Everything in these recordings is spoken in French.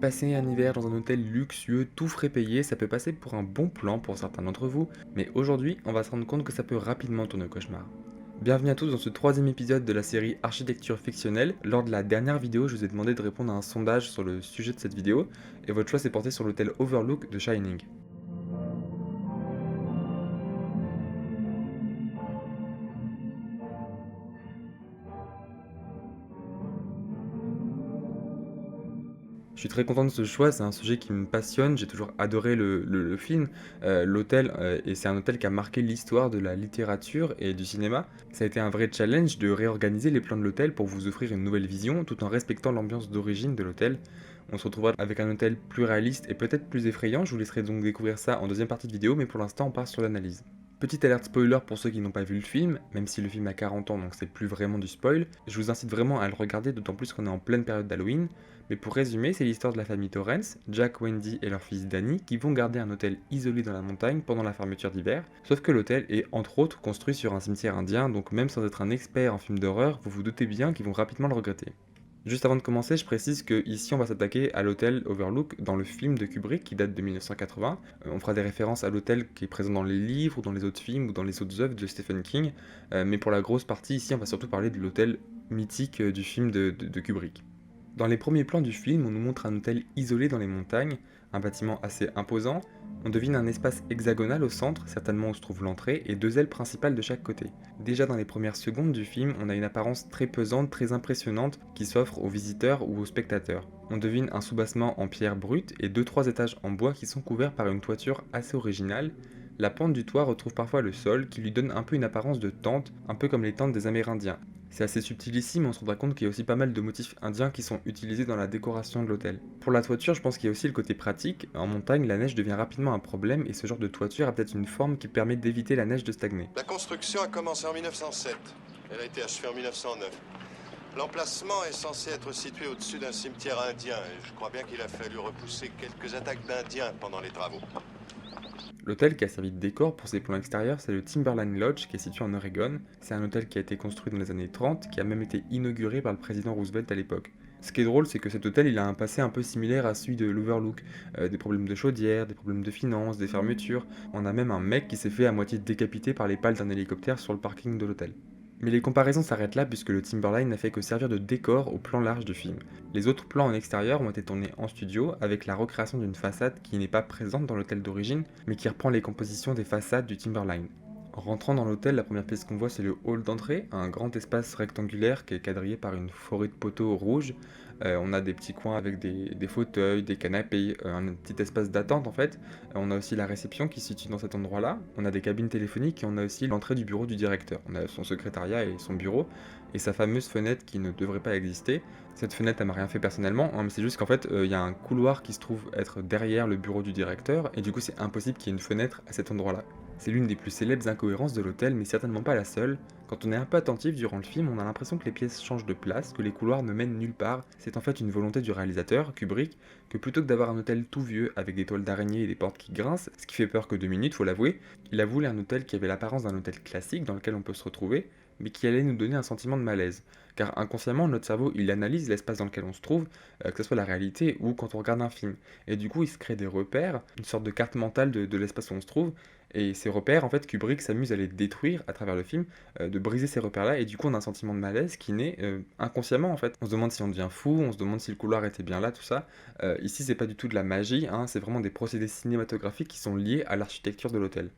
passer un hiver dans un hôtel luxueux, tout frais payé, ça peut passer pour un bon plan pour certains d'entre vous, mais aujourd'hui, on va se rendre compte que ça peut rapidement tourner au cauchemar. Bienvenue à tous dans ce troisième épisode de la série Architecture fictionnelle. Lors de la dernière vidéo, je vous ai demandé de répondre à un sondage sur le sujet de cette vidéo, et votre choix s'est porté sur l'hôtel Overlook de Shining. Je suis très content de ce choix, c'est un sujet qui me passionne, j'ai toujours adoré le film, l'hôtel, et c'est un hôtel qui a marqué l'histoire de la littérature et du cinéma. Ça a été un vrai challenge de réorganiser les plans de l'hôtel pour vous offrir une nouvelle vision, tout en respectant l'ambiance d'origine de l'hôtel. On se retrouvera avec un hôtel plus réaliste et peut-être plus effrayant, je vous laisserai donc découvrir ça en deuxième partie de vidéo, mais pour l'instant on part sur l'analyse. Petite alerte spoiler pour ceux qui n'ont pas vu le film, même si le film a 40 ans donc c'est plus vraiment du spoil, je vous incite vraiment à le regarder d'autant plus qu'on est en pleine période d'Halloween, mais pour résumer c'est l'histoire de la famille Torrance, Jack, Wendy et leur fils Danny qui vont garder un hôtel isolé dans la montagne pendant la fermeture d'hiver, sauf que l'hôtel est entre autres construit sur un cimetière indien donc même sans être un expert en films d'horreur, vous vous doutez bien qu'ils vont rapidement le regretter. Juste avant de commencer, je précise que ici on va s'attaquer à l'hôtel Overlook dans le film de Kubrick qui date de 1980. On fera des références à l'hôtel qui est présent dans les livres ou dans les autres films ou dans les autres œuvres de Stephen King. Mais pour la grosse partie ici, on va surtout parler de l'hôtel mythique du film de Kubrick. Dans les premiers plans du film, on nous montre un hôtel isolé dans les montagnes, un bâtiment assez imposant. On devine un espace hexagonal au centre, certainement où se trouve l'entrée, et deux ailes principales de chaque côté. Déjà dans les premières secondes du film, on a une apparence très pesante, très impressionnante, qui s'offre aux visiteurs ou aux spectateurs. On devine un soubassement en pierre brute et 2-3 étages en bois qui sont couverts par une toiture assez originale. La pente du toit retrouve parfois le sol, qui lui donne un peu une apparence de tente, un peu comme les tentes des Amérindiens. C'est assez subtil ici, mais on se rendra compte qu'il y a aussi pas mal de motifs indiens qui sont utilisés dans la décoration de l'hôtel. Pour la toiture, je pense qu'il y a aussi le côté pratique. En montagne, la neige devient rapidement un problème et ce genre de toiture a peut-être une forme qui permet d'éviter la neige de stagner. La construction a commencé en 1907. Elle a été achevée en 1909. L'emplacement est censé être situé au-dessus d'un cimetière indien et je crois bien qu'il a fallu repousser quelques attaques d'Indiens pendant les travaux. L'hôtel qui a servi de décor pour ses plans extérieurs, c'est le Timberline Lodge qui est situé en Oregon. C'est un hôtel qui a été construit dans les années 30, qui a même été inauguré par le président Roosevelt à l'époque. Ce qui est drôle, c'est que cet hôtel il a un passé un peu similaire à celui de l'Overlook. Des problèmes de chaudière, des problèmes de finances, des fermetures. On a même un mec qui s'est fait à moitié décapité par les pales d'un hélicoptère sur le parking de l'hôtel. Mais les comparaisons s'arrêtent là puisque le Timberline n'a fait que servir de décor au plan large du film. Les autres plans en extérieur ont été tournés en studio avec la recréation d'une façade qui n'est pas présente dans l'hôtel d'origine mais qui reprend les compositions des façades du Timberline. En rentrant dans l'hôtel, la première pièce qu'on voit c'est le hall d'entrée, un grand espace rectangulaire qui est quadrillé par une forêt de poteaux rouges. On a des petits coins avec des fauteuils, des canapés, un petit espace d'attente en fait. On a aussi la réception qui se situe dans cet endroit-là. On a des cabines téléphoniques et on a aussi l'entrée du bureau du directeur. On a son secrétariat et son bureau et sa fameuse fenêtre qui ne devrait pas exister. Cette fenêtre, elle m'a rien fait personnellement, hein, mais c'est juste qu'en fait, il y a un couloir qui se trouve être derrière le bureau du directeur et du coup, c'est impossible qu'il y ait une fenêtre à cet endroit-là. C'est l'une des plus célèbres incohérences de l'hôtel, mais certainement pas la seule. Quand on est un peu attentif durant le film, on a l'impression que les pièces changent de place, que les couloirs ne mènent nulle part. C'est en fait une volonté du réalisateur, Kubrick, que plutôt que d'avoir un hôtel tout vieux avec des toiles d'araignée et des portes qui grincent, ce qui fait peur que 2 minutes, faut l'avouer, il a voulu un hôtel qui avait l'apparence d'un hôtel classique dans lequel on peut se retrouver, mais qui allait nous donner un sentiment de malaise. Car inconsciemment, notre cerveau, il analyse l'espace dans lequel on se trouve, que ce soit la réalité ou quand on regarde un film. Et du coup, il se crée des repères, une sorte de carte mentale de l'espace où on se trouve, et ces repères, en fait, Kubrick s'amuse à les détruire à travers le film, de briser ces repères-là, et du coup, on a un sentiment de malaise qui naît inconsciemment, en fait. On se demande si on devient fou, on se demande si le couloir était bien là, tout ça. Ici, c'est pas du tout de la magie, hein, c'est vraiment des procédés cinématographiques qui sont liés à l'architecture de l'hôtel.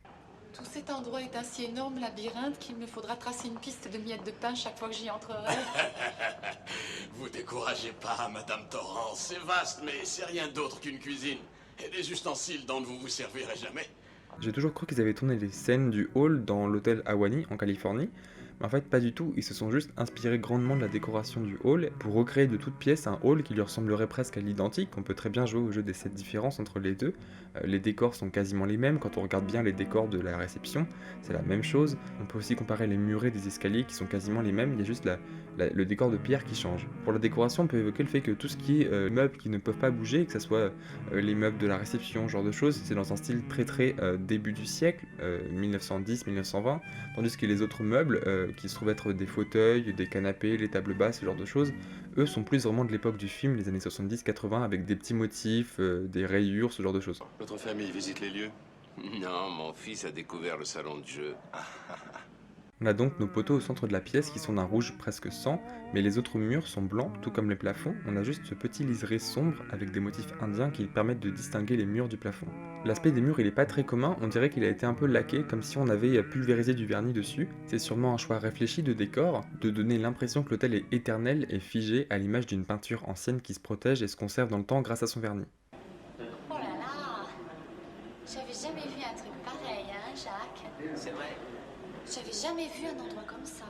Tout cet endroit est un si énorme labyrinthe qu'il me faudra tracer une piste de miettes de pain chaque fois que j'y entrerai. Vous découragez pas, Madame Torrance. C'est vaste, mais c'est rien d'autre qu'une cuisine. Et des ustensiles dont vous vous servirez jamais. J'ai toujours cru qu'ils avaient tourné les scènes du hall dans l'hôtel Ahwahnee en Californie, mais en fait pas du tout, ils se sont juste inspirés grandement de la décoration du hall pour recréer de toutes pièces un hall qui lui ressemblerait presque à l'identique. On peut très bien jouer au jeu des 7 différences entre les deux. Les décors sont quasiment les mêmes, quand on regarde bien les décors de la réception, c'est la même chose. On peut aussi comparer les murets des escaliers qui sont quasiment les mêmes, il y a juste le décor de pierre qui change. Pour la décoration, on peut évoquer le fait que tout ce qui est meubles qui ne peuvent pas bouger, que ce soit les meubles de la réception, ce genre de choses, c'est dans un style très début du siècle, 1910-1920, tandis que les autres meubles, qui se trouvent être des fauteuils, des canapés, les tables basses, ce genre de choses, eux sont plus vraiment de l'époque du film, les années 70-80, avec des petits motifs, des rayures, ce genre de choses. Votre famille visite les lieux? Non, mon fils a découvert le salon de jeu. On a donc nos poteaux au centre de la pièce qui sont d'un rouge presque sang, mais les autres murs sont blancs, tout comme les plafonds. On a juste ce petit liseré sombre avec des motifs indiens qui permettent de distinguer les murs du plafond. L'aspect des murs il est pas très commun, on dirait qu'il a été un peu laqué, comme si on avait pulvérisé du vernis dessus. C'est sûrement un choix réfléchi de décor, de donner l'impression que l'hôtel est éternel et figé à l'image d'une peinture ancienne qui se protège et se conserve dans le temps grâce à son vernis. Oh là là, j'avais jamais vu un truc pareil, hein, Jacques? C'est vrai. J'avais jamais vu un endroit comme ça.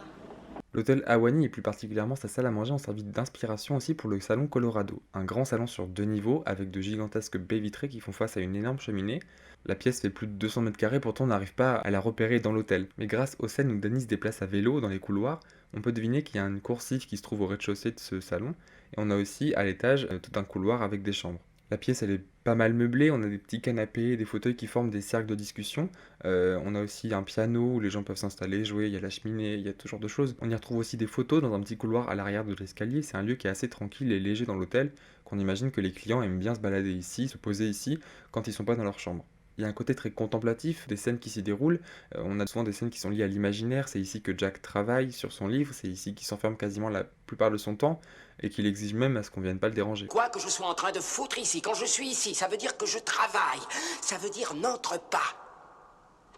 L'hôtel Ahwahnee et plus particulièrement sa salle à manger ont servi d'inspiration aussi pour le salon Colorado, un grand salon sur 2 niveaux avec de gigantesques baies vitrées qui font face à une énorme cheminée. La pièce fait plus de 200 mètres carrés, pourtant on n'arrive pas à la repérer dans l'hôtel. Mais grâce aux scènes où Danny se déplace à vélo dans les couloirs, on peut deviner qu'il y a une coursive qui se trouve au rez-de-chaussée de ce salon, et on a aussi à l'étage tout un couloir avec des chambres. La pièce elle est pas mal meublée, on a des petits canapés, des fauteuils qui forment des cercles de discussion. On a aussi un piano où les gens peuvent s'installer, jouer, il y a la cheminée, il y a tout genre de choses. On y retrouve aussi des photos dans un petit couloir à l'arrière de l'escalier. C'est un lieu qui est assez tranquille et léger dans l'hôtel, qu'on imagine que les clients aiment bien se balader ici, se poser ici, quand ils sont pas dans leur chambre. Il y a un côté très contemplatif, des scènes qui s'y déroulent. On a souvent des scènes qui sont liées à l'imaginaire. C'est ici que Jack travaille sur son livre, c'est ici qu'il s'enferme quasiment la plupart de son temps et qu'il exige même à ce qu'on vienne pas le déranger. Quoi que je sois en train de foutre ici, quand je suis ici, ça veut dire que je travaille. Ça veut dire n'entre pas.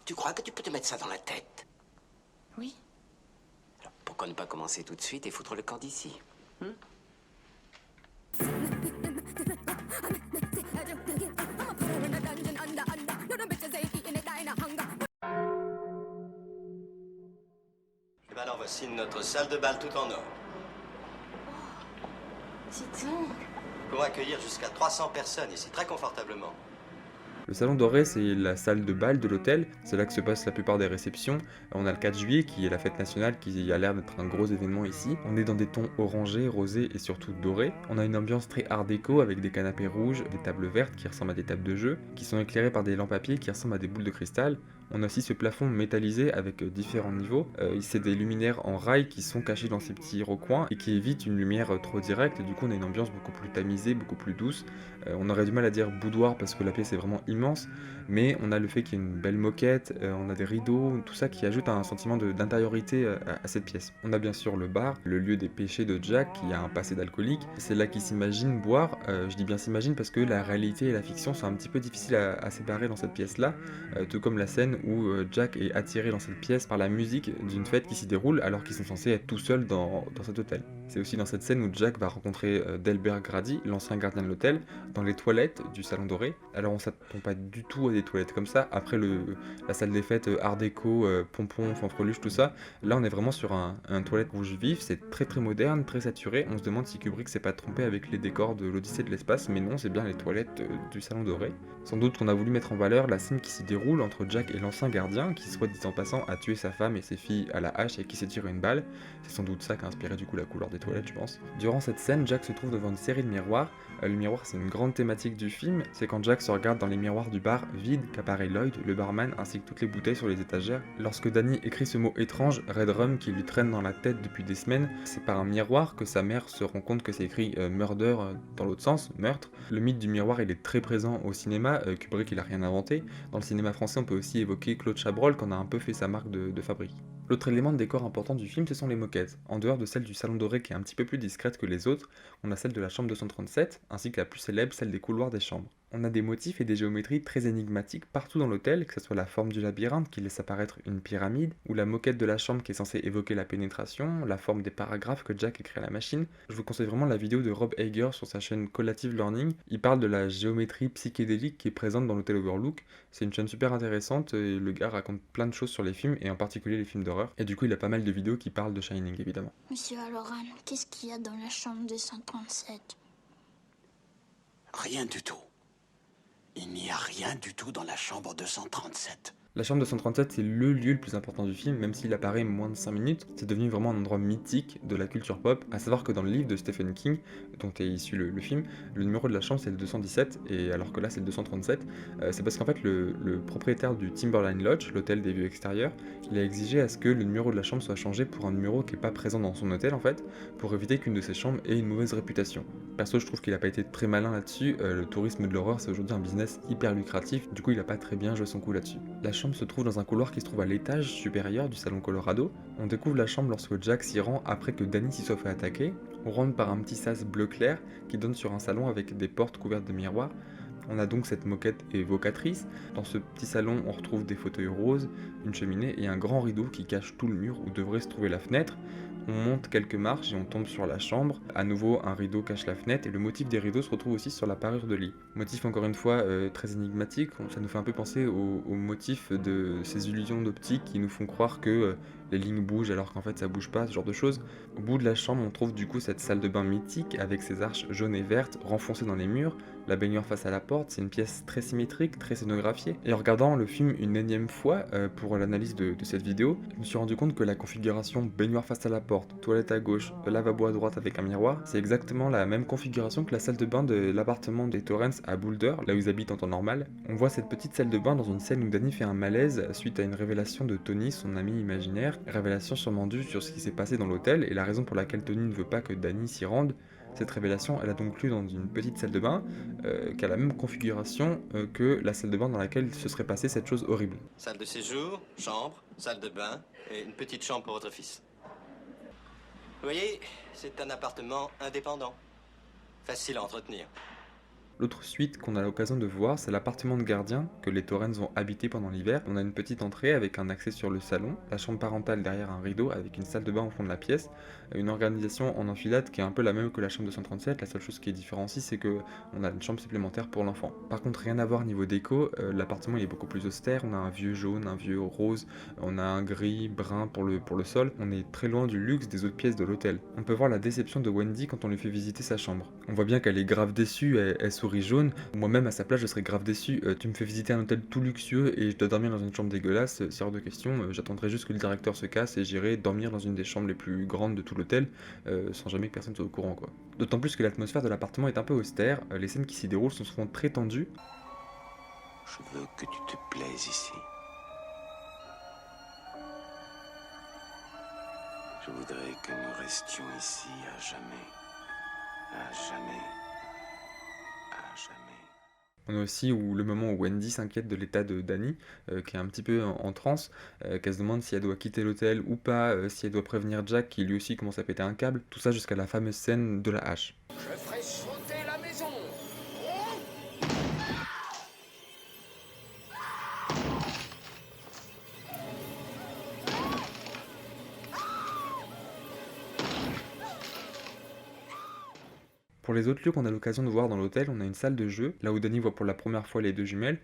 Tu crois que tu peux te mettre ça dans la tête? Oui. Alors pourquoi ne pas commencer tout de suite et foutre le camp d'ici? Et ben alors voici notre salle de bal tout en or. Dis donc. Pour accueillir jusqu'à 300 personnes ici, très confortablement. Le salon doré, c'est la salle de bal de l'hôtel, c'est là que se passent la plupart des réceptions. On a le 4 juillet qui est la fête nationale qui a l'air d'être un gros événement ici. On est dans des tons orangés, rosés et surtout dorés. On a une ambiance très art déco avec des canapés rouges, des tables vertes qui ressemblent à des tables de jeu, qui sont éclairées par des lampes à pied qui ressemblent à des boules de cristal. On a aussi ce plafond métallisé avec différents niveaux. C'est des luminaires en rail qui sont cachés dans ces petits recoins et qui évitent une lumière trop directe. Et du coup, on a une ambiance beaucoup plus tamisée, beaucoup plus douce. On aurait du mal à dire boudoir parce que la pièce est vraiment immense, mais on a le fait qu'il y ait une belle moquette, on a des rideaux, tout ça qui ajoute un sentiment d'intériorité à cette pièce. On a bien sûr le bar, le lieu des péchés de Jack qui a un passé d'alcoolique. C'est là qu'il s'imagine boire. Je dis bien s'imagine parce que la réalité et la fiction sont un petit peu difficiles à séparer dans cette pièce-là, tout comme la scène où Jack est attiré dans cette pièce par la musique d'une fête qui s'y déroule alors qu'ils sont censés être tout seuls dans cet hôtel. C'est aussi dans cette scène où Jack va rencontrer Delbert Grady, l'ancien gardien de l'hôtel, dans les toilettes du salon doré. Alors on s'attend pas du tout à des toilettes comme ça, après la salle des fêtes art déco, pompons, fanfreluche, tout ça, là on est vraiment sur un toilette rouge vif, c'est très très moderne, très saturé. On se demande si Kubrick s'est pas trompé avec les décors de l'Odyssée de l'espace, mais non, c'est bien les toilettes du salon doré. Sans doute qu'on a voulu mettre en valeur la scène qui s'y déroule entre Jack et l'ancien gardien, qui soit dit en passant a tué sa femme et ses filles à la hache et qui s'est tiré une balle. C'est sans doute ça qui a inspiré du coup la couleur des toilettes, je pense. Durant cette scène, Jack se trouve devant une série de miroirs. Le miroir, c'est une grande thématique du film, c'est quand Jack se regarde dans les miroirs du bar vide qu'apparaît Lloyd, le barman, ainsi que toutes les bouteilles sur les étagères. Lorsque Danny écrit ce mot étrange, Red Rum, qui lui traîne dans la tête depuis des semaines, c'est par un miroir que sa mère se rend compte que c'est écrit murder dans l'autre sens, meurtre. Le mythe du miroir, il est très présent au cinéma, Kubrick il a rien inventé. Dans le cinéma français, on peut aussi évoquer Claude Chabrol, qui en a un peu fait sa marque de fabrique. L'autre élément de décor important du film, ce sont les moquettes. En dehors de celle du salon doré qui est un petit peu plus discrète que les autres, on a celle de la chambre 237, ainsi que la plus célèbre, celle des couloirs des chambres. On a des motifs et des géométries très énigmatiques partout dans l'hôtel, que ce soit la forme du labyrinthe qui laisse apparaître une pyramide, ou la moquette de la chambre qui est censée évoquer la pénétration, la forme des paragraphes que Jack écrit à la machine. Je vous conseille vraiment la vidéo de Rob Hager sur sa chaîne Collative Learning. Il parle de la géométrie psychédélique qui est présente dans l'hôtel Overlook. C'est une chaîne super intéressante et le gars raconte plein de choses sur les films et en particulier les films d'horreur. Et du coup, il a pas mal de vidéos qui parlent de Shining évidemment. Monsieur Halloran, qu'est-ce qu'il y a dans la chambre 237? Rien du tout. Il n'y a rien du tout dans la chambre 237. La chambre 237, c'est le lieu le plus important du film, même s'il apparaît moins de 5 minutes, c'est devenu vraiment un endroit mythique de la culture pop, à savoir que dans le livre de Stephen King, dont est issu le film, le numéro de la chambre c'est le 217, et alors que là c'est le 237, c'est parce qu'en fait le propriétaire du Timberline Lodge, l'hôtel des vues extérieures, il a exigé à ce que le numéro de la chambre soit changé pour un numéro qui n'est pas présent dans son hôtel en fait, pour éviter qu'une de ses chambres ait une mauvaise réputation. Perso, je trouve qu'il a pas été très malin là-dessus, le tourisme de l'horreur c'est aujourd'hui un business hyper lucratif, du coup il a pas très bien joué son coup là-dessus. La chambre se trouve dans un couloir qui se trouve à l'étage supérieur du salon Colorado. On découvre la chambre lorsque Jack s'y rend après que Danny s'y soit fait attaquer. On rentre par un petit sas bleu clair qui donne sur un salon avec des portes couvertes de miroirs. On a donc cette moquette évocatrice. Dans ce petit salon, on retrouve des fauteuils roses, une cheminée et un grand rideau qui cache tout le mur où devrait se trouver la fenêtre. On monte quelques marches et on tombe sur la chambre. À nouveau, un rideau cache la fenêtre et le motif des rideaux se retrouve aussi sur la parure de lit. Motif encore une fois très énigmatique, ça nous fait un peu penser au motif de ces illusions d'optique qui nous font croire que les lignes bougent alors qu'en fait ça bouge pas, ce genre de choses. Au bout de la chambre, on trouve du coup cette salle de bain mythique avec ses arches jaunes et vertes renfoncées dans les murs, la baignoire face à la porte, c'est une pièce très symétrique, très scénographiée. Et en regardant le film une énième fois pour l'analyse de cette vidéo, je me suis rendu compte que la configuration baignoire face à la porte, toilette à gauche, lavabo à droite avec un miroir, c'est exactement la même configuration que la salle de bain de l'appartement des Torrance à Boulder, là où ils habitent en temps normal. On voit cette petite salle de bain dans une scène où Danny fait un malaise suite à une révélation de Tony, son ami imaginaire, révélation sûrement due sur ce qui s'est passé dans l'hôtel et la raison pour laquelle Tony ne veut pas que Danny s'y rende. Cette révélation, elle a donc lieu dans une petite salle de bain qui a la même configuration que la salle de bain dans laquelle se serait passée cette chose horrible. Salle de séjour, chambre, salle de bain et une petite chambre pour votre fils. Vous voyez, c'est un appartement indépendant, facile à entretenir. L'autre suite qu'on a l'occasion de voir, c'est l'appartement de gardien que les Torrens vont habiter pendant l'hiver. On a une petite entrée avec un accès sur le salon, la chambre parentale derrière un rideau avec une salle de bain au fond de la pièce, une organisation en enfilade qui est un peu la même que la chambre 237. La seule chose qui est différencie, c'est que on a une chambre supplémentaire pour l'enfant. Par contre, rien à voir niveau déco, l'appartement il est beaucoup plus austère. On a un vieux jaune, un vieux rose, on a un gris, brun pour le sol. On est très loin du luxe des autres pièces de l'hôtel. On peut voir la déception de Wendy quand on lui fait visiter sa chambre. On voit bien qu'elle est grave déçue, elle sourit jaune. Moi-même à sa place je serais grave déçu. Tu me fais visiter un hôtel tout luxueux et je dois dormir dans une chambre dégueulasse, c'est hors de question. J'attendrai juste que le directeur se casse et j'irai dormir dans une des chambres les plus grandes de tout l'hôtel sans jamais que personne soit au courant quoi. D'autant plus que l'atmosphère de l'appartement est un peu austère, les scènes qui s'y déroulent sont souvent très tendues. Je veux que tu te plaises ici. Je voudrais que nous restions ici à jamais. À jamais. À jamais. On a aussi le moment où Wendy s'inquiète de l'état de Danny, qui est un petit peu en transe, qu'elle se demande si elle doit quitter l'hôtel ou pas, si elle doit prévenir Jack qui lui aussi commence à péter un câble, tout ça jusqu'à la fameuse scène de la hache. Je ferai sauter la maison. Pour les autres lieux qu'on a l'occasion de voir dans l'hôtel, on a une salle de jeu, là où Danny voit pour la première fois les deux jumelles.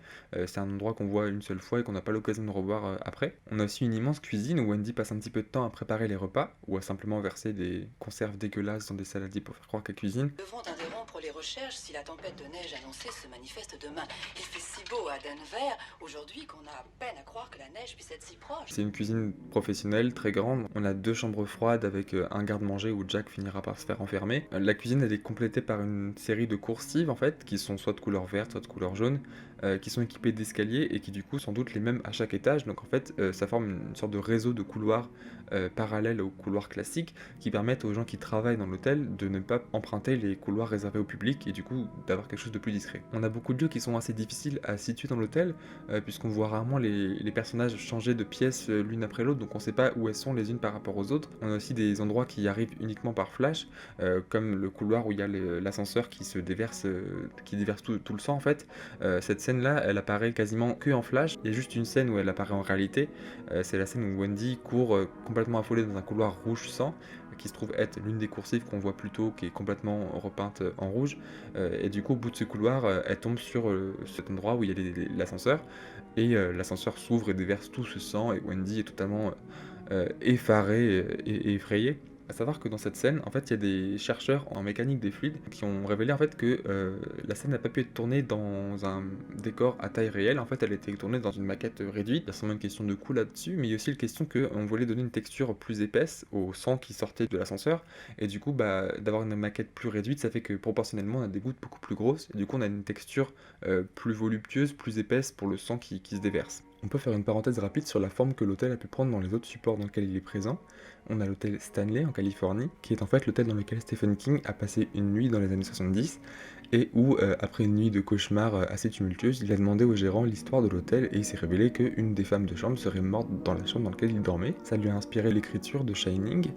C'est un endroit qu'on voit une seule fois et qu'on n'a pas l'occasion de revoir après. On a aussi une immense cuisine où Wendy passe un petit peu de temps à préparer les repas, ou à simplement verser des conserves dégueulasses dans des saladiers pour faire croire qu'elle cuisine. Nous devrons interrompre les recherches si la tempête de neige annoncée se manifeste demain. Il fait si beau à Denver aujourd'hui qu'on a à peine à croire que la neige puisse être si proche. C'est une cuisine professionnelle, très grande. On a 2 chambres froides avec un garde-manger où Jack finira par se faire enfermer. La cuisine elle est complétée par une série de coursives en fait, qui sont soit de couleur verte, soit de couleur jaune, qui sont équipées d'escaliers et qui du coup sont toutes les mêmes à chaque étage. Donc en fait ça forme une sorte de réseau de couloirs parallèles aux couloirs classiques qui permettent aux gens qui travaillent dans l'hôtel de ne pas emprunter les couloirs réservés au public et du coup d'avoir quelque chose de plus discret. On a beaucoup de lieux qui sont assez difficiles à situer dans l'hôtel puisqu'on voit rarement les personnages changer de pièce l'une après l'autre, donc on sait pas où elles sont les unes par rapport aux autres. On a aussi des endroits qui arrivent uniquement par flash, comme le couloir où il y a l'ascenseur qui se déverse, qui déverse tout le sang en fait. Cette scène là elle apparaît quasiment que en flash. Il y a juste une scène où elle apparaît en réalité, c'est la scène où Wendy court complètement affolée dans un couloir rouge sang qui se trouve être l'une des coursives qu'on voit plus tôt, qui est complètement repeinte en rouge, et du coup au bout de ce couloir elle tombe sur cet endroit où il y a l'ascenseur et l'ascenseur s'ouvre et déverse tout ce sang et Wendy est totalement effarée et effrayée. À savoir que dans cette scène, en fait, il y a des chercheurs en mécanique des fluides qui ont révélé en fait que la scène n'a pas pu être tournée dans un décor à taille réelle. En fait, elle a été tournée dans une maquette réduite. Il y a sûrement une question de coût là-dessus, mais il y a aussi la question qu'on voulait donner une texture plus épaisse au sang qui sortait de l'ascenseur. Et du coup, d'avoir une maquette plus réduite, ça fait que proportionnellement, on a des gouttes beaucoup plus grosses. Et du coup, on a une texture plus voluptueuse, plus épaisse pour le sang qui se déverse. On peut faire une parenthèse rapide sur la forme que l'hôtel a pu prendre dans les autres supports dans lesquels il est présent. On a l'hôtel Stanley en Californie, qui est en fait l'hôtel dans lequel Stephen King a passé une nuit dans les années 70, et où, après une nuit de cauchemar assez tumultueuse, il a demandé au gérant l'histoire de l'hôtel, et il s'est révélé qu'une des femmes de chambre serait morte dans la chambre dans laquelle il dormait. Ça lui a inspiré l'écriture de Shining,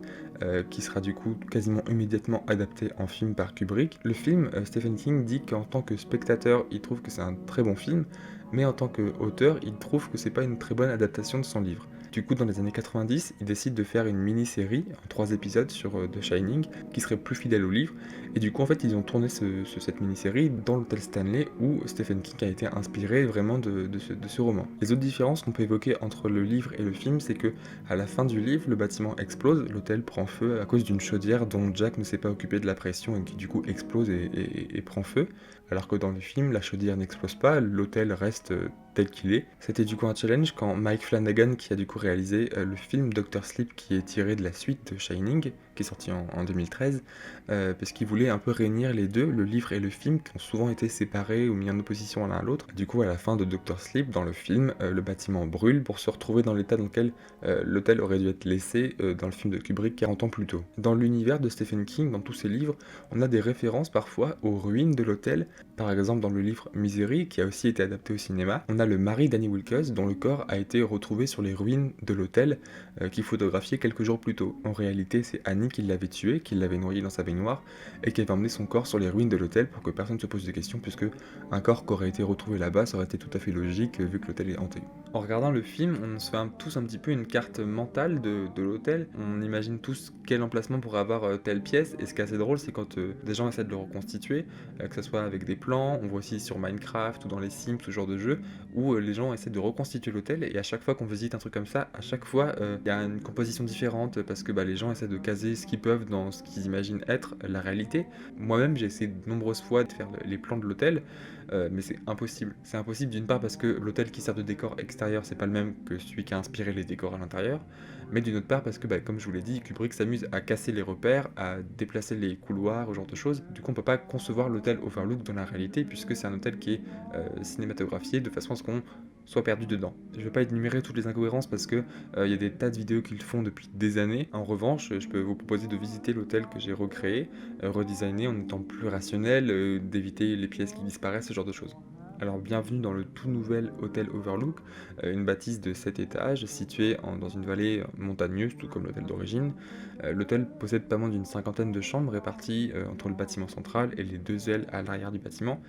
qui sera du coup quasiment immédiatement adapté en film par Kubrick. Le film, Stephen King dit qu'en tant que spectateur, il trouve que c'est un très bon film, mais en tant qu'auteur, il trouve que c'est pas une très bonne adaptation de son livre. Du coup, dans les années 90, il décide de faire une mini-série en 3 épisodes sur The Shining, qui serait plus fidèle au livre, et du coup, en fait, ils ont tourné cette mini-série dans l'hôtel Stanley, où Stephen King a été inspiré vraiment de ce roman. Les autres différences qu'on peut évoquer entre le livre et le film, c'est que à la fin du livre, le bâtiment explose, l'hôtel prend feu à cause d'une chaudière dont Jack ne s'est pas occupé de la pression et qui du coup explose et prend feu, alors que dans le film, la chaudière n'explose pas, l'hôtel reste tel qu'il est. C'était du coup un challenge quand Mike Flanagan, qui a du coup réalisé le film Dr. Sleep, qui est tiré de la suite de Shining, qui est sorti en 2013, parce qu'il voulait un peu réunir les deux, le livre et le film, qui ont souvent été séparés ou mis en opposition l'un à l'autre. Du coup, à la fin de Dr. Sleep, dans le film, le bâtiment brûle pour se retrouver dans l'état dans lequel l'hôtel aurait dû être laissé dans le film de Kubrick 40 ans plus tôt. Dans l'univers de Stephen King, dans tous ses livres, on a des références parfois aux ruines de l'hôtel. Par exemple, dans le livre Misery, qui a aussi été adapté au cinéma, on a le mari d'Annie Wilkes, dont le corps a été retrouvé sur les ruines de l'hôtel qu'il photographiait quelques jours plus tôt. En réalité, c'est Annie qui l'avait tué, qui l'avait noyé dans sa baignoire, et qui avait emmené son corps sur les ruines de l'hôtel pour que personne ne se pose de questions, puisque un corps qui aurait été retrouvé là-bas, ça aurait été tout à fait logique, vu que l'hôtel est hanté. En regardant le film, on se fait tous un petit peu une carte mentale de l'hôtel. On imagine tous quel emplacement pourrait avoir telle pièce, et ce qui est assez drôle, c'est quand des gens essaient de le reconstituer, que ce soit avec des plans, on voit aussi sur Minecraft ou dans les Sims, ce genre de jeu, où les gens essaient de reconstituer l'hôtel, et à chaque fois qu'on visite un truc comme ça, à chaque fois il y a une composition différente, parce que les gens essaient de caser ce qu'ils peuvent dans ce qu'ils imaginent être la réalité. Moi-même, j'ai essayé de nombreuses fois de faire les plans de l'hôtel, mais c'est impossible. C'est impossible d'une part parce que l'hôtel qui sert de décor extérieur, c'est pas le même que celui qui a inspiré les décors à l'intérieur, mais d'une autre part parce que, comme je vous l'ai dit, Kubrick s'amuse à casser les repères, à déplacer les couloirs, ce genre de choses. Du coup, on peut pas concevoir l'hôtel Overlook dans la réalité, puisque c'est un hôtel qui est cinématographié de façon à ce qu'on soit perdu dedans. Je vais pas énumérer toutes les incohérences parce que y a des tas de vidéos qui le font depuis des années. En revanche, je peux vous proposer de visiter l'hôtel que j'ai recréé, redesigné en étant plus rationnel, d'éviter les pièces qui disparaissent, ce genre de choses. Alors bienvenue dans le tout nouvel hôtel Overlook, une bâtisse de 7 étages située dans une vallée montagneuse, tout comme l'hôtel d'origine. L'hôtel possède pas moins d'une 50aine de chambres réparties entre le bâtiment central et les 2 ailes à l'arrière du bâtiment.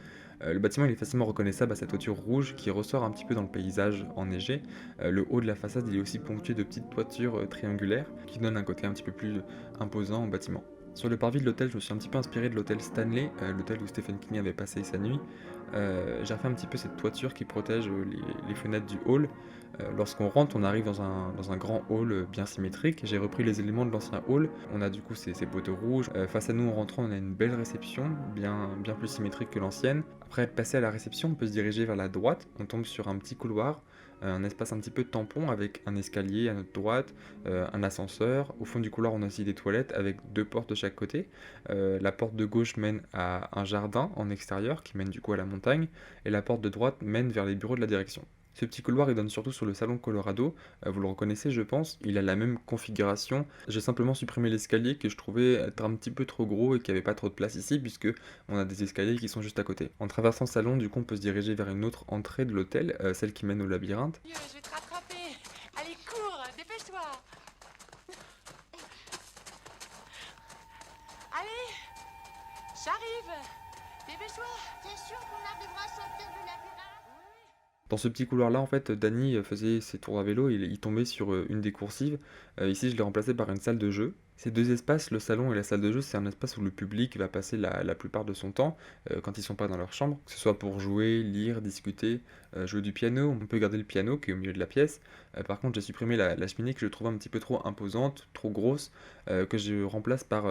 Le bâtiment il est facilement reconnaissable à sa toiture rouge qui ressort un petit peu dans le paysage enneigé. Le haut de la façade il est aussi ponctué de petites toitures triangulaires qui donnent un côté un petit peu plus imposant au bâtiment. Sur le parvis de l'hôtel, je me suis un petit peu inspiré de l'hôtel Stanley, l'hôtel où Stephen King avait passé sa nuit. J'ai refait un petit peu cette toiture qui protège les fenêtres du hall. Lorsqu'on rentre, on arrive dans un grand hall bien symétrique. J'ai repris les éléments de l'ancien hall. On a du coup ces poteaux rouges. Face à nous, en rentrant, on a une belle réception, bien plus symétrique que l'ancienne. Après être passé à la réception, on peut se diriger vers la droite. On tombe sur un petit couloir, un espace un petit peu tampon avec un escalier à notre droite, un ascenseur. Au fond du couloir, on a aussi des toilettes avec 2 portes de chaque côté. La porte de gauche mène à un jardin en extérieur qui mène du coup à la montagne, et la porte de droite mène vers les bureaux de la direction. Ce petit couloir il donne surtout sur le salon Colorado, vous le reconnaissez je pense, il a la même configuration. J'ai simplement supprimé l'escalier que je trouvais être un petit peu trop gros et qui avait pas trop de place ici puisque on a des escaliers qui sont juste à côté. En traversant le salon du coup on peut se diriger vers une autre entrée de l'hôtel, celle qui mène au labyrinthe. Je vais te rattraper. Allez, cours, dépêche-toi. Allez, j'arrive. Dépêche-toi. T'es sûr qu'on arrivera à sortir du labyrinthe? Dans ce petit couloir là en fait Danny faisait ses tours à vélo et il tombait sur une des coursives. Ici je l'ai remplacé par une salle de jeu. Ces deux espaces, le salon et la salle de jeu, c'est un espace où le public va passer la plupart de son temps quand ils sont pas dans leur chambre, que ce soit pour jouer, lire, discuter, jouer du piano. On peut garder le piano qui est au milieu de la pièce. Par contre, j'ai supprimé la cheminée que je trouve un petit peu trop imposante, trop grosse, que je remplace par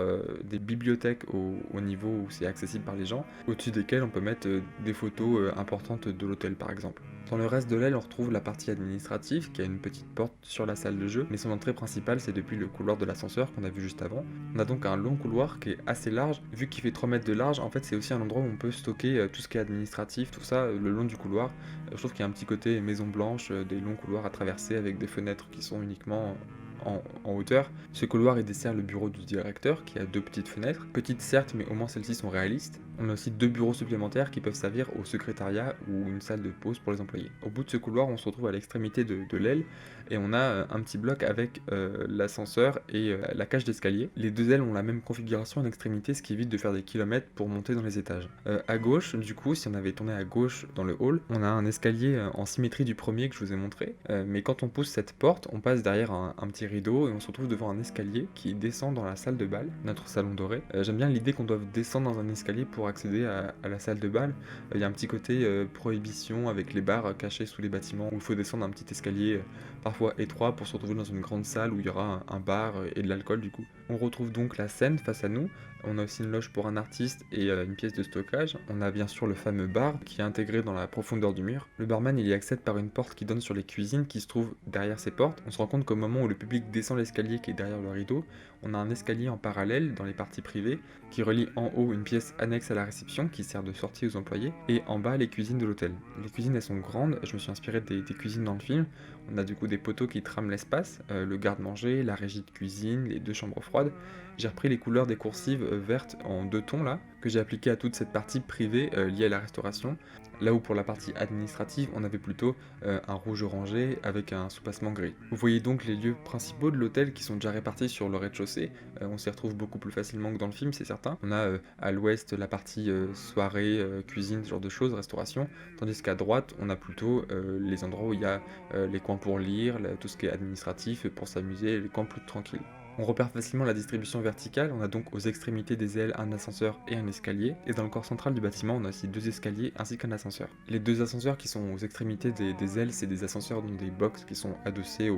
des bibliothèques au niveau où c'est accessible par les gens, au-dessus desquelles on peut mettre des photos importantes de l'hôtel par exemple. Dans le reste de l'aile, on retrouve la partie administrative qui a une petite porte sur la salle de jeu, mais son entrée principale c'est depuis le couloir de l'ascenseur qu'on a vu juste avant. On a donc un long couloir qui est assez large, vu qu'il fait 3 mètres de large, en fait c'est aussi un endroit où on peut stocker tout ce qui est administratif, tout ça le long du couloir. Je trouve qu'il y a un petit côté maison blanche, des longs couloirs à traverser avec des fenêtres qui sont uniquement en hauteur. Ce couloir il dessert le bureau du directeur qui a 2 petites fenêtres, petites certes mais au moins celles-ci sont réalistes. On a aussi 2 bureaux supplémentaires qui peuvent servir au secrétariat ou une salle de pause pour les employés. Au bout de ce couloir on se retrouve à l'extrémité de l'aile et on a un petit bloc avec l'ascenseur et la cage d'escalier. Les deux ailes ont la même configuration à l'extrémité, ce qui évite de faire des kilomètres pour monter dans les étages. À gauche, du coup, si on avait tourné à gauche dans le hall, on a un escalier en symétrie du premier que je vous ai montré, mais quand on pousse cette porte, on passe derrière un petit rideau et on se retrouve devant un escalier qui descend dans la salle de bal, notre salon doré. J'aime bien l'idée qu'on doive descendre dans un escalier pour accéder à la salle de bal. Il y a un petit côté prohibition avec les bars cachés sous les bâtiments où il faut descendre un petit escalier parfois étroit pour se retrouver dans une grande salle où il y aura un bar et de l'alcool du coup. On retrouve donc la scène face à nous. On a aussi une loge pour un artiste et une pièce de stockage. On a bien sûr le fameux bar qui est intégré dans la profondeur du mur. Le barman il y accède par une porte qui donne sur les cuisines qui se trouvent derrière ces portes. On se rend compte qu'au moment où le public descend l'escalier qui est derrière le rideau, on a un escalier en parallèle dans les parties privées qui relie en haut une pièce annexe à la réception qui sert de sortie aux employés et en bas les cuisines de l'hôtel. Les cuisines elles sont grandes, je me suis inspiré des cuisines dans le film. On a du coup des poteaux qui trament l'espace, le garde-manger, la régie de cuisine, les 2 chambres froides. J'ai repris les couleurs des coursives vertes en 2 tons là, que j'ai appliquées à toute cette partie privée liée à la restauration. Là où pour la partie administrative, on avait plutôt un rouge orangé avec un soupassement gris. Vous voyez donc les lieux principaux de l'hôtel qui sont déjà répartis sur le rez-de-chaussée. On s'y retrouve beaucoup plus facilement que dans le film, c'est certain. On a à l'ouest la partie soirée, cuisine, ce genre de choses, restauration. Tandis qu'à droite, on a plutôt les endroits où il y a les coins pour lire, tout ce qui est administratif, pour s'amuser, les coins plus tranquilles. On repère facilement la distribution verticale, on a donc aux extrémités des ailes un ascenseur et un escalier, et dans le corps central du bâtiment on a aussi 2 escaliers ainsi qu'un ascenseur. Les 2 ascenseurs qui sont aux extrémités des ailes, c'est des ascenseurs dans des box qui sont adossés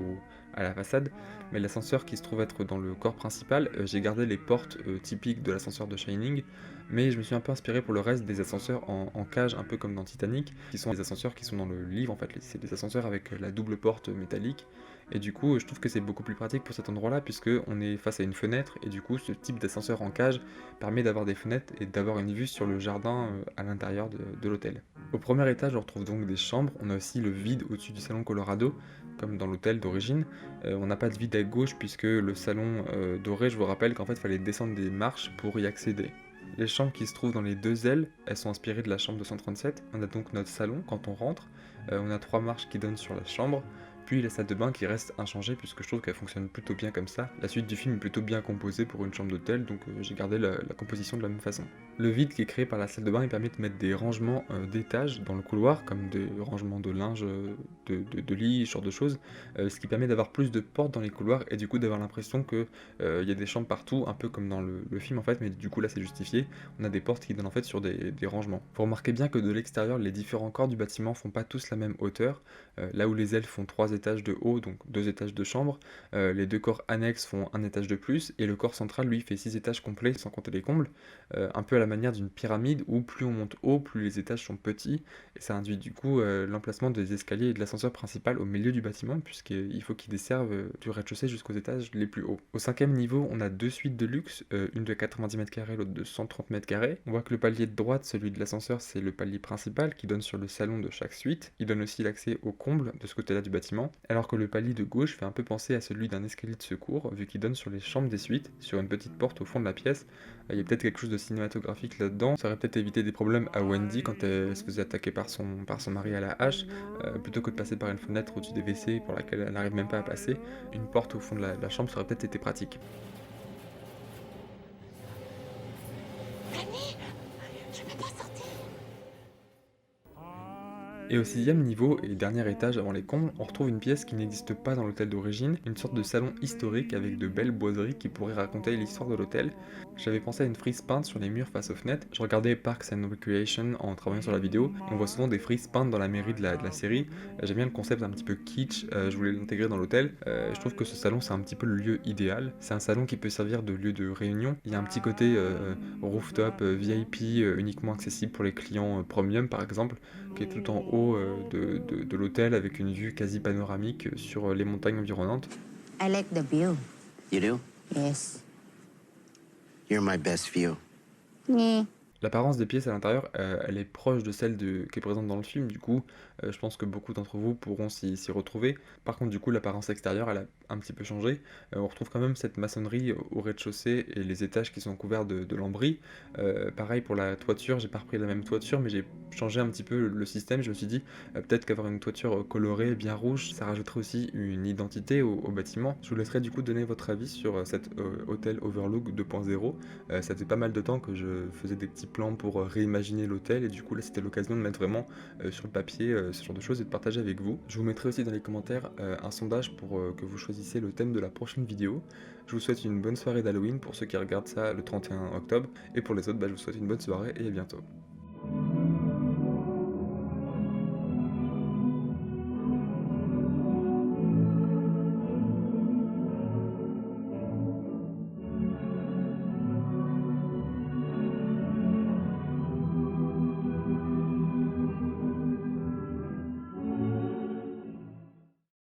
à la façade, mais l'ascenseur qui se trouve être dans le corps principal, j'ai gardé les portes typiques de l'ascenseur de Shining, mais je me suis un peu inspiré pour le reste des ascenseurs en cage, un peu comme dans Titanic, qui sont des ascenseurs qui sont dans le livre en fait, c'est des ascenseurs avec la double porte métallique. Et du coup, je trouve que c'est beaucoup plus pratique pour cet endroit-là, puisque on est face à une fenêtre, et du coup, ce type d'ascenseur en cage permet d'avoir des fenêtres et d'avoir une vue sur le jardin à l'intérieur de l'hôtel. Au premier étage, on retrouve donc des chambres, on a aussi le vide au-dessus du salon Colorado, comme dans l'hôtel d'origine. On n'a pas de vide à gauche, puisque le salon doré, je vous rappelle qu'en fait, il fallait descendre des marches pour y accéder. Les chambres qui se trouvent dans les 2 ailes, elles sont inspirées de la chambre 237. On a donc notre salon quand on rentre, on a 3 marches qui donnent sur la chambre, puis la salle de bain qui reste inchangée puisque je trouve qu'elle fonctionne plutôt bien comme ça. La suite du film est plutôt bien composée pour une chambre d'hôtel, donc j'ai gardé la composition de la même façon. Le vide qui est créé par la salle de bain il permet de mettre des rangements d'étages dans le couloir, comme des rangements de linge, de lit, ce genre de choses, ce qui permet d'avoir plus de portes dans les couloirs et du coup d'avoir l'impression qu'il y a des chambres partout, un peu comme dans le film en fait, mais du coup là c'est justifié, on a des portes qui donnent en fait sur des rangements. Vous remarquez bien que de l'extérieur, les différents corps du bâtiment font pas tous la même hauteur, là où les ailes font 3 étages de haut, donc 2 étages de chambre, les 2 corps annexes font 1 étage de plus, et le corps central lui fait 6 étages complets sans compter les combles, un peu à la manière d'une pyramide où plus on monte haut, plus les étages sont petits, et ça induit du coup l'emplacement des escaliers et de l'ascenseur principal au milieu du bâtiment, puisqu'il faut qu'ils desservent du rez-de-chaussée jusqu'aux étages les plus hauts. Au 5e niveau, on a 2 suites de luxe, une de 90 mètres carrés, l'autre de 130 mètres carrés. On voit que le palier de droite, celui de l'ascenseur, c'est le palier principal qui donne sur le salon de chaque suite. Il donne aussi l'accès au comble de ce côté-là du bâtiment, alors que le palier de gauche fait un peu penser à celui d'un escalier de secours, vu qu'il donne sur les chambres des suites, sur une petite porte au fond de la pièce. Il y a peut-être quelque chose de cinématographique là-dedans, ça aurait peut-être évité des problèmes à Wendy quand elle se faisait attaquer par son mari à la hache, plutôt que de passer par une fenêtre au-dessus des WC pour laquelle elle n'arrive même pas à passer. Une porte au fond de la chambre, ça aurait peut-être été pratique. Et au 6e niveau et dernier étage avant les combles, on retrouve une pièce qui n'existe pas dans l'hôtel d'origine, une sorte de salon historique avec de belles boiseries qui pourraient raconter l'histoire de l'hôtel. J'avais pensé à une frise peinte sur les murs face aux fenêtres. Je regardais Parks and Recreation en travaillant sur la vidéo, on voit souvent des frises peintes dans la mairie de la série. J'aime bien le concept un petit peu kitsch, je voulais l'intégrer dans l'hôtel. Je trouve que ce salon c'est un petit peu le lieu idéal. C'est un salon qui peut servir de lieu de réunion. Il y a un petit côté rooftop, VIP, uniquement accessible pour les clients premium par exemple, qui est tout en haut de l'hôtel avec une vue quasi panoramique sur les montagnes environnantes. I like the view. You do? Yes. You're my best view. Yeah. L'apparence des pièces à l'intérieur, elle est proche de celle qui est présente dans le film, du coup, je pense que beaucoup d'entre vous pourront s'y retrouver. Par contre, du coup, l'apparence extérieure, elle a un petit peu changé. On retrouve quand même cette maçonnerie au rez-de-chaussée et les étages qui sont couverts de lambris. Pareil pour la toiture, j'ai pas repris la même toiture, mais j'ai changé un petit peu le système. Je me suis dit, peut-être qu'avoir une toiture colorée, bien rouge, ça rajouterait aussi une identité au bâtiment. Je vous laisserai du coup donner votre avis sur cet hôtel Overlook 2.0. Ça fait pas mal de temps que je faisais des petits plans pour réimaginer l'hôtel, et du coup là c'était l'occasion de mettre vraiment sur le papier ce genre de choses et de partager avec vous. Je vous mettrai aussi dans les commentaires un sondage pour que vous choisissiez le thème de la prochaine vidéo. Je vous souhaite une bonne soirée d'Halloween pour ceux qui regardent ça le 31 octobre, et pour les autres, je vous souhaite une bonne soirée et à bientôt.